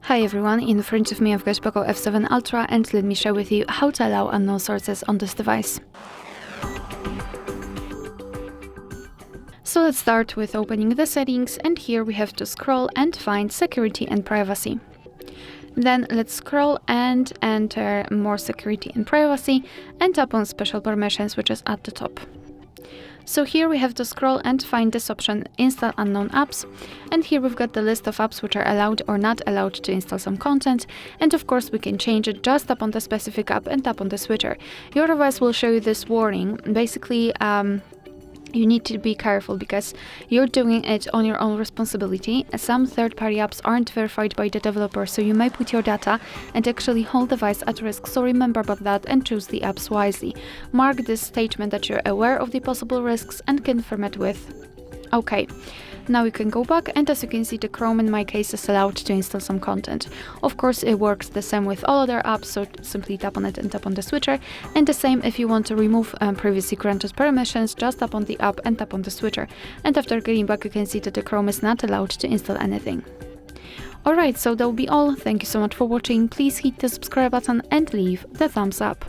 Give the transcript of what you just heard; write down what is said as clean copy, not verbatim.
Hi everyone, in front of me I've got POCO F7 Ultra and let me share with you how to allow unknown sources on this device. So let's start with opening the settings, and here we have to scroll and find security and privacy. Then let's scroll and enter more security and privacy and tap on special permissions, which is at the top. So here we have to scroll and find this option, install unknown apps, and here we've got the list of apps which are allowed or not allowed to install some content, and of course we can change it. Just tap on the specific app and tap on the switcher. Your device will show you this warning. Basically, you need to be careful because you're doing it on your own responsibility. Some third-party apps aren't verified by the developer, so you may put your data and actually whole device at risk. So remember about that and choose the apps wisely. Mark this statement that you're aware of the possible risks and confirm it with OK. Now you can go back, and as you can see, the Chrome in my case is allowed to install some content. Of course, it works the same with all other apps, so simply tap on it and tap on the switcher. And the same if you want to remove previously granted permissions, just tap on the app and tap on the switcher. And after getting back, you can see that the Chrome is not allowed to install anything. Alright, so that will be all. Thank you so much for watching. Please hit the subscribe button and leave the thumbs up.